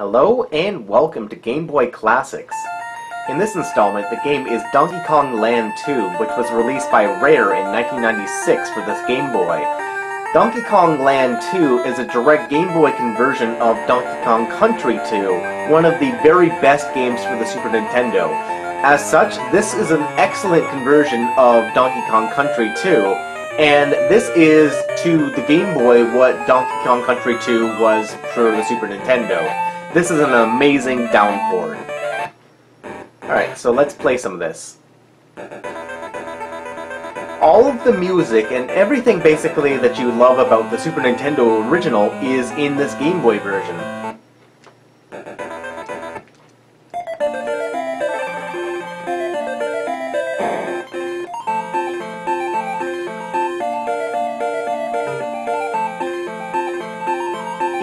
Hello and welcome to Game Boy Classics. In this installment, the game is Donkey Kong Land 2, which was released by Rare in 1996 for this Game Boy. Donkey Kong Land 2 is a direct Game Boy conversion of Donkey Kong Country 2, one of the very best games for the Super Nintendo. As such, this is an excellent conversion of Donkey Kong Country 2, and this is to the Game Boy what Donkey Kong Country 2 was for the Super Nintendo. This is an amazing downport. Alright, so let's play some of this. All of the music and everything basically that you love about the Super Nintendo original is in this Game Boy version.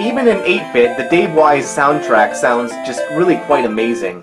Even in 8-bit, the Dave Wise soundtrack sounds just really quite amazing.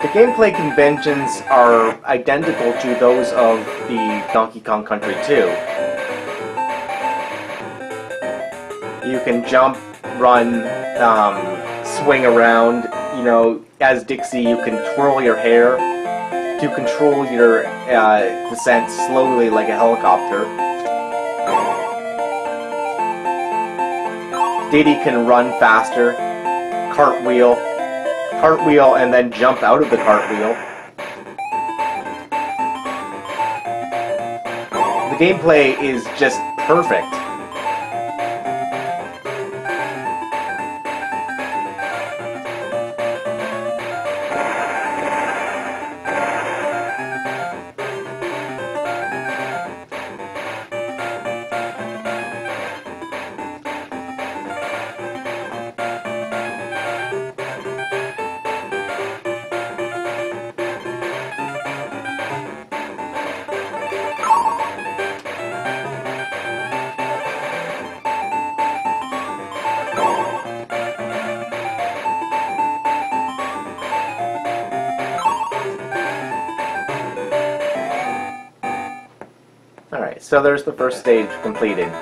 The gameplay conventions are identical to those of the Donkey Kong Country 2. You can jump, run, swing around. You know, as Dixie, you can twirl your hair to control your descent slowly like a helicopter. Diddy can run faster, cartwheel, and then jump out of the cartwheel. The gameplay is just perfect. Alright, so there's the first stage completed.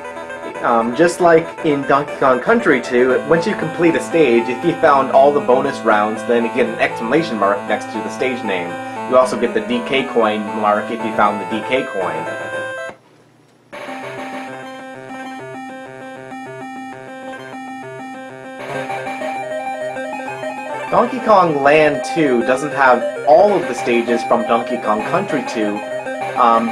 Just like in Donkey Kong Country 2, once you complete a stage, if you found all the bonus rounds, then you get an exclamation mark next to the stage name. You also get the DK coin mark if you found the DK coin. Donkey Kong Land 2 doesn't have all of the stages from Donkey Kong Country 2,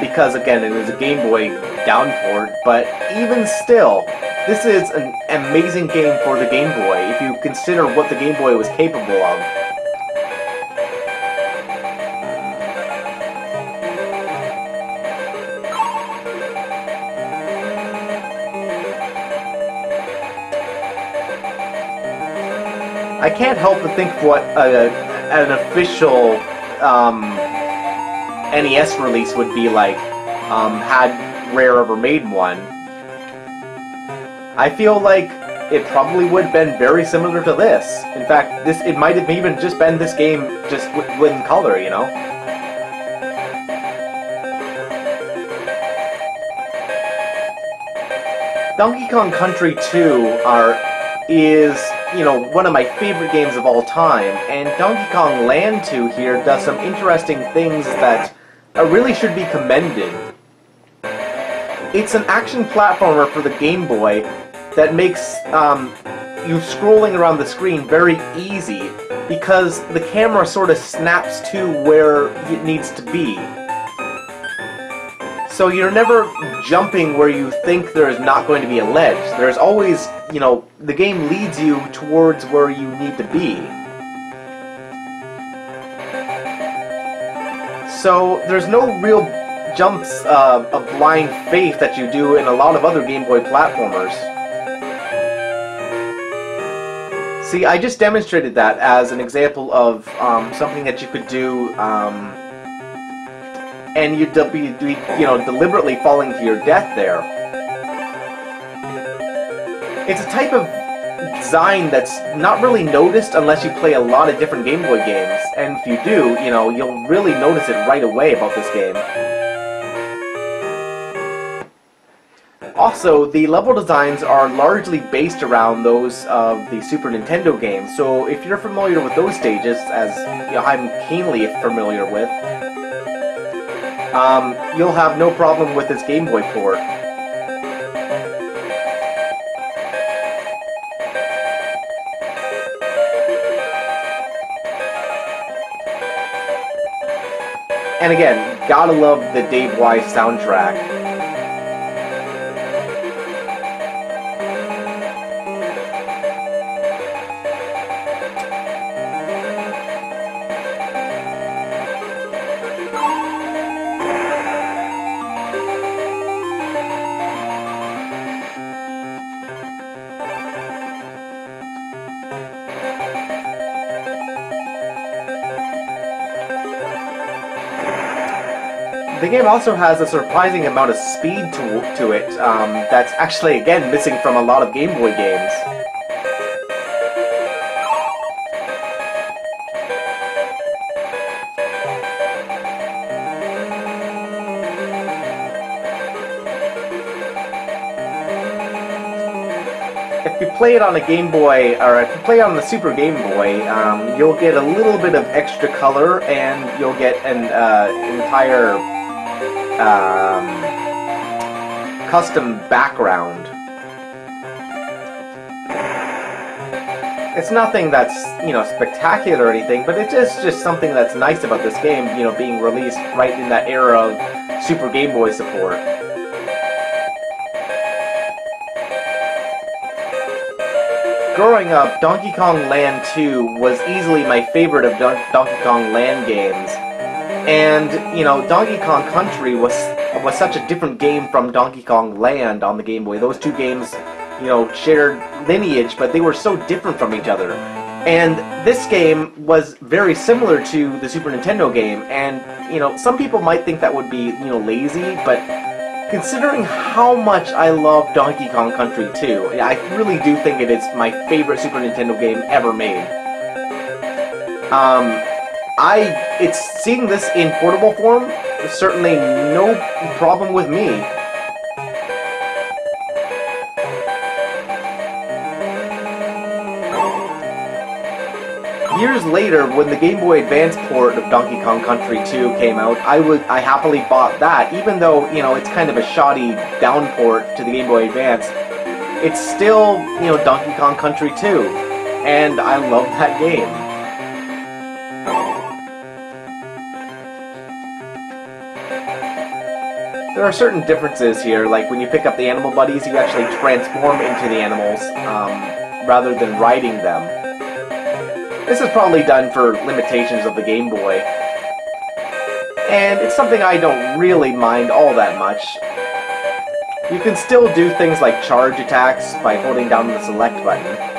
because again it is a Game Boy downport, but even still, this is an amazing game for the Game Boy if you consider what the Game Boy was capable of. I can't help but think what an official NES release would be like, had Rare ever made one. I feel like it probably would have been very similar to this. In fact, it might have even just been this game just in color, you know? Donkey Kong Country 2 is, you know, one of my favorite games of all time, and Donkey Kong Land 2 here does some interesting things that really should be commended. It's an action platformer for the Game Boy that makes you scrolling around the screen very easy because the camera sort of snaps to where it needs to be. So you're never jumping where you think there's not going to be a ledge. There's always, you know, the game leads you towards where you need to be. So there's no real jumps of blind faith that you do in a lot of other Game Boy platformers. See, I just demonstrated that as an example of something that you could do, and you'd be, you know, deliberately falling to your death there. It's a type of design that's not really noticed unless you play a lot of different Game Boy games, and if you do, you know, you'll really notice it right away about this game. Also, the level designs are largely based around those of the Super Nintendo games, so if you're familiar with those stages, as you know, I'm keenly familiar with, you'll have no problem with this Game Boy port. And again, gotta love the Dave Wise soundtrack. The game also has a surprising amount of speed to it that's actually, again, missing from a lot of Game Boy games. If you play it on a Game Boy, or if you play it on the Super Game Boy, you'll get a little bit of extra color, and you'll get an entire custom background. It's nothing that's, you know, spectacular or anything, but it's just something that's nice about this game, you know, being released right in that era of Super Game Boy support. Growing up, Donkey Kong Land 2 was easily my favorite of Donkey Kong Land games. And, you know, Donkey Kong Country was such a different game from Donkey Kong Land on the Game Boy. Those two games, you know, shared lineage, but they were so different from each other. And this game was very similar to the Super Nintendo game, and, you know, some people might think that would be, you know, lazy, but considering how much I love Donkey Kong Country 2, I really do think it is my favorite Super Nintendo game ever made. It's seeing this in portable form is certainly no problem with me. Years later, when the Game Boy Advance port of Donkey Kong Country 2 came out, I happily bought that, even though, you know, it's kind of a shoddy down port to the Game Boy Advance. It's still, you know, Donkey Kong Country 2, and I love that game. There are certain differences here, like when you pick up the animal buddies, you actually transform into the animals, rather than riding them. This is probably done for limitations of the Game Boy, and it's something I don't really mind all that much. You can still do things like charge attacks by holding down the select button.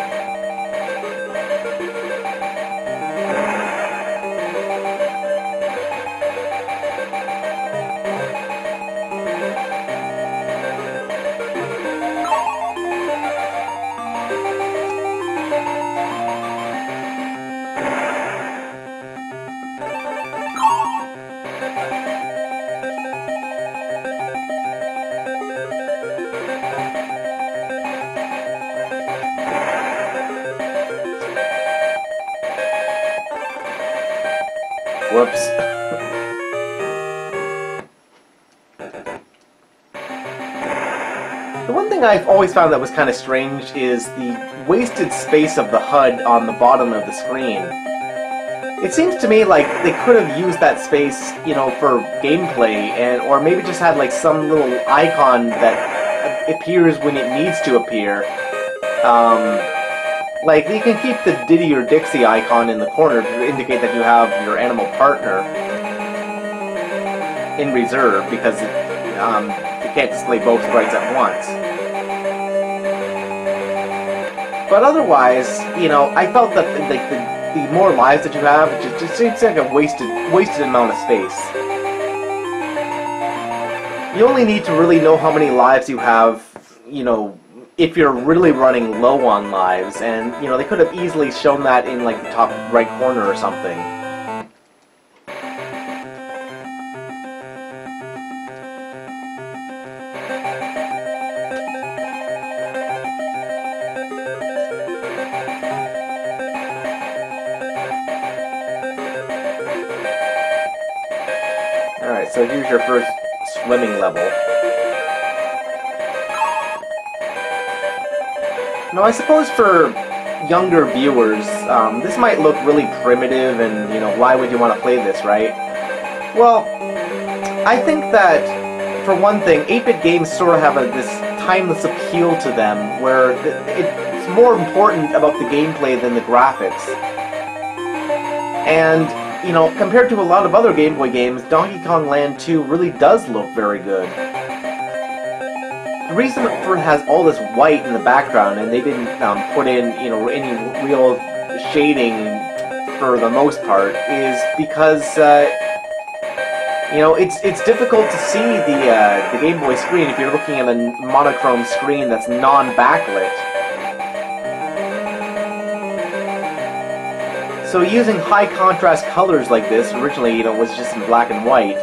Whoops. The one thing I've always found that was kind of strange is the wasted space of the HUD on the bottom of the screen. It seems to me like they could have used that space, you know, for gameplay, or maybe just had like some little icon that appears when it needs to appear. Like, you can keep the Diddy or Dixie icon in the corner to indicate that you have your animal partner in reserve, because you can't display both sprites at once. But otherwise, you know, I felt that like the more lives that you have, it just seems like a wasted amount of space. You only need to really know how many lives you have, you know, if you're really running low on lives, and, you know, they could have easily shown that in, like, the top right corner or something. Alright, so here's your first swimming level. Now, I suppose for younger viewers, this might look really primitive, and, you know, why would you want to play this, right? Well, I think that, for one thing, 8-bit games sort of have this timeless appeal to them, where it's more important about the gameplay than the graphics. And, you know, compared to a lot of other Game Boy games, Donkey Kong Land 2 really does look very good. The reason it has all this white in the background, and they didn't put in, you know, any real shading for the most part, is because, you know, it's difficult to see the Game Boy screen if you're looking at a monochrome screen that's non-backlit. So using high contrast colors like this, originally, you know, was just in black and white,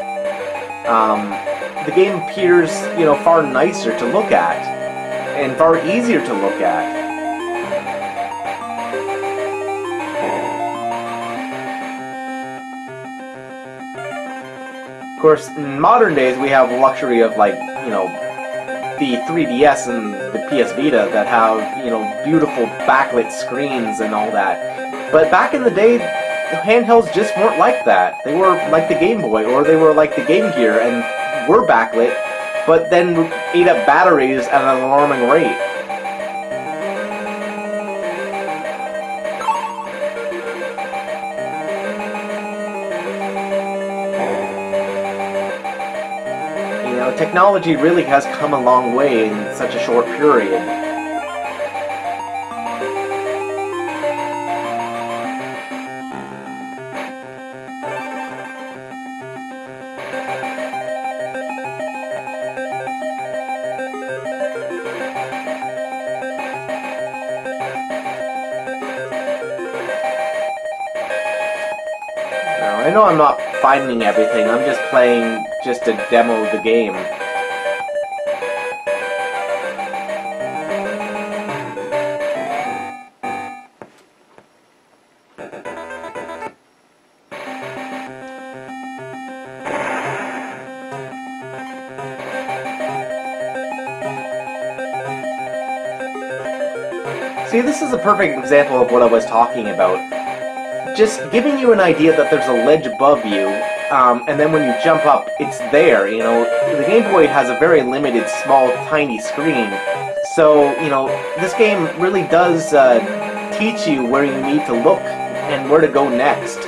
the game appears, you know, far nicer to look at, and far easier to look at. Of course, in modern days, we have the luxury of, like, you know, the 3DS and the PS Vita that have, you know, beautiful backlit screens and all that. But back in the day, handhelds just weren't like that. They were like the Game Boy, or they were like the Game Gear, and were backlit, but then ate up batteries at an alarming rate. You know, technology really has come a long way in such a short period. I know I'm not finding everything, I'm just playing just to demo the game. See, this is a perfect example of what I was talking about. Just giving you an idea that there's a ledge above you, and then when you jump up, it's there, you know. The Game Boy has a very limited, small, tiny screen, so, you know, this game really does teach you where you need to look and where to go next.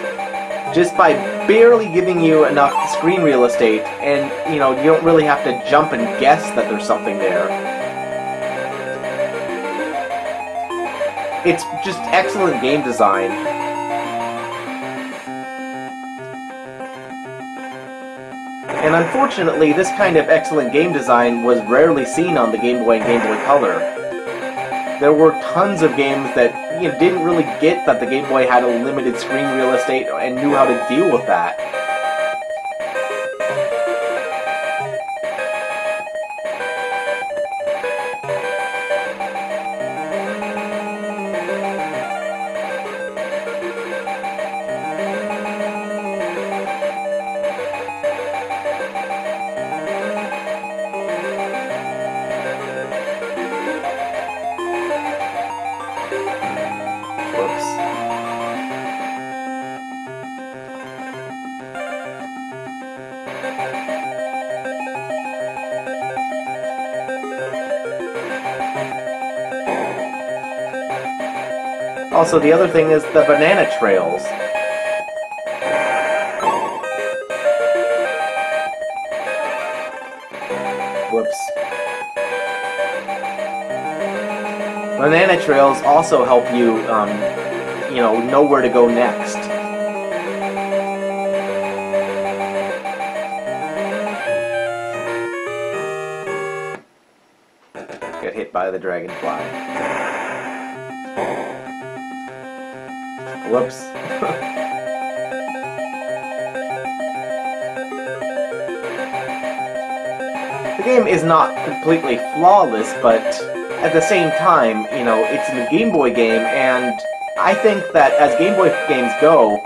Just by barely giving you enough screen real estate, and, you know, you don't really have to jump and guess that there's something there. It's just excellent game design. And unfortunately, this kind of excellent game design was rarely seen on the Game Boy and Game Boy Color. There were tons of games that, you know, didn't really get that the Game Boy had a limited screen real estate and knew how to deal with that. Also, the other thing is the banana trails. Whoops. Banana trails also help you, you know where to go next. Get hit by the dragonfly. Whoops. The game is not completely flawless, but at the same time, you know, it's a Game Boy game, and I think that as Game Boy games go,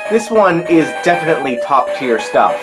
this one is definitely top-tier stuff.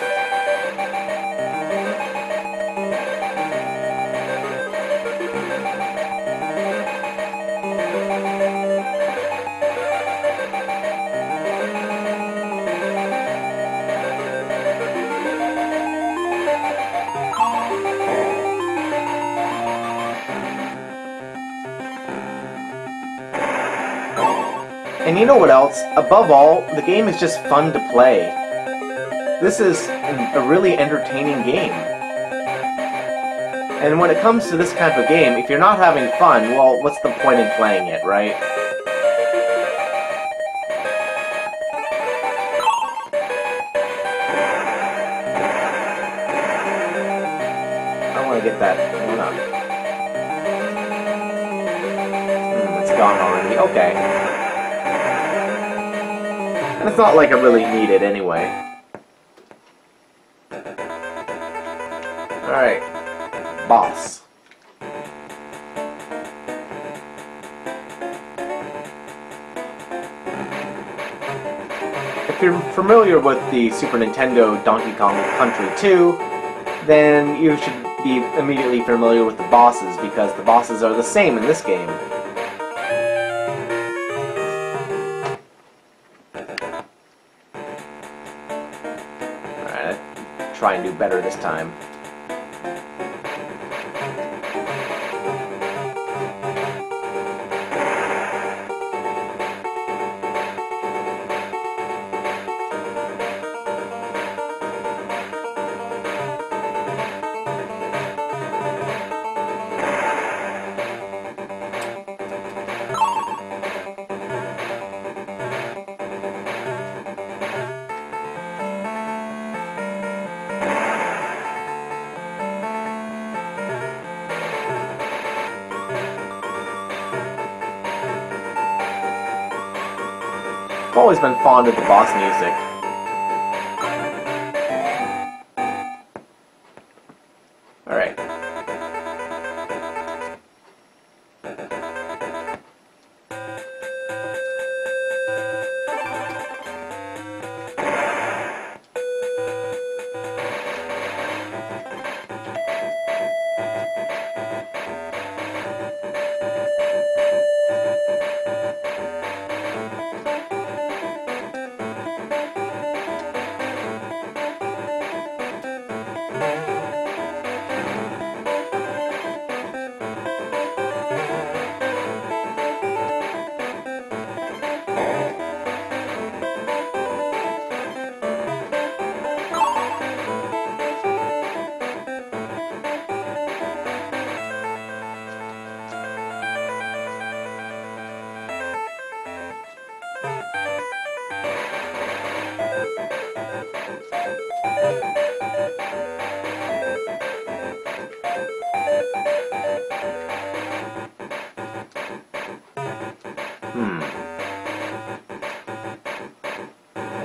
And you know what else? Above all, the game is just fun to play. This is a really entertaining game. And when it comes to this kind of game, if you're not having fun, well, what's the point in playing it, right? I want to get that one up. It's gone already. Okay. And it's not like I really need it anyway. Alright. Boss. If you're familiar with the Super Nintendo Donkey Kong Country 2, then you should be immediately familiar with the bosses, because the bosses are the same in this game. Try and do better this time. I've always been fond of the boss music. Alright.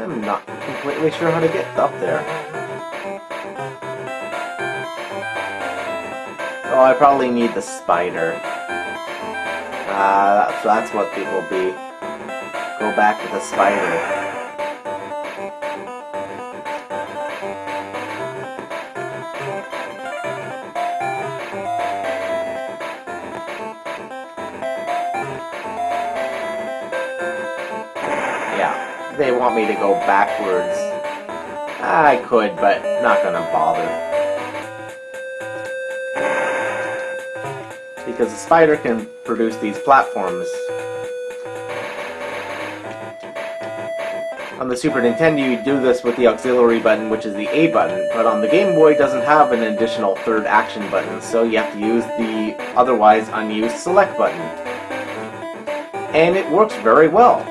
I'm not completely sure how to get up there. Oh, I probably need the spider. So that's what it will be. Go back to the spider. They want me to go backwards. I could, but not gonna bother. Because the spider can produce these platforms. On the Super Nintendo, you do this with the auxiliary button, which is the A button, but on the Game Boy, it doesn't have an additional third action button, so you have to use the otherwise unused select button. And it works very well.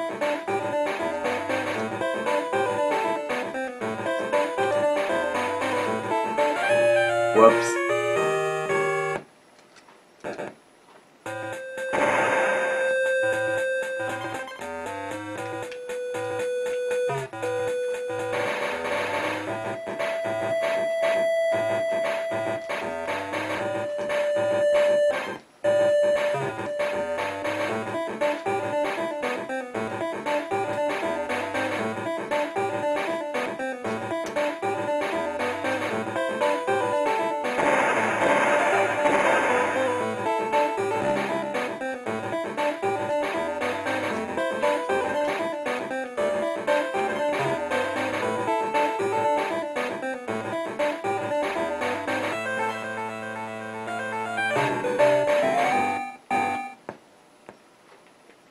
Whoops.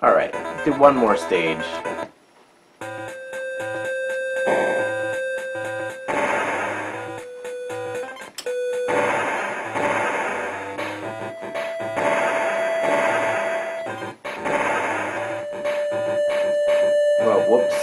Alright, do one more stage. Well, whoops.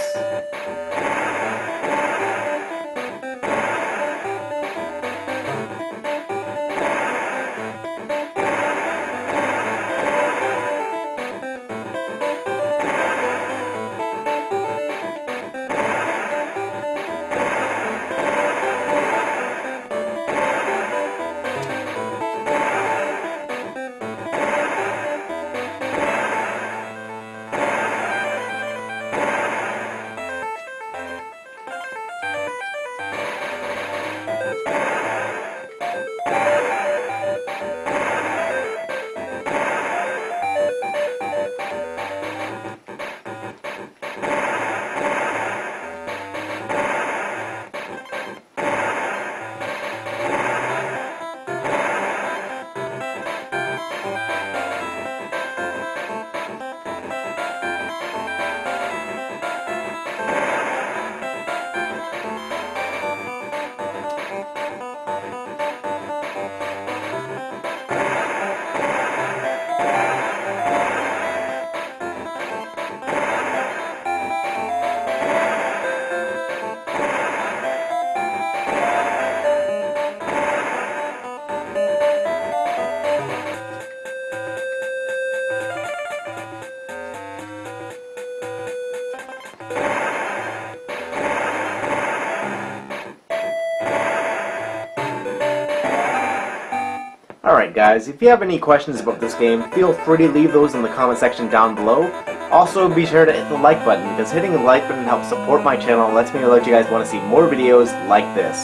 Alright guys, if you have any questions about this game, feel free to leave those in the comment section down below. Also, be sure to hit the like button, because hitting the like button helps support my channel and lets me know that you guys want to see more videos like this.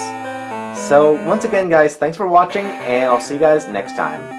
So, once again guys, thanks for watching, and I'll see you guys next time.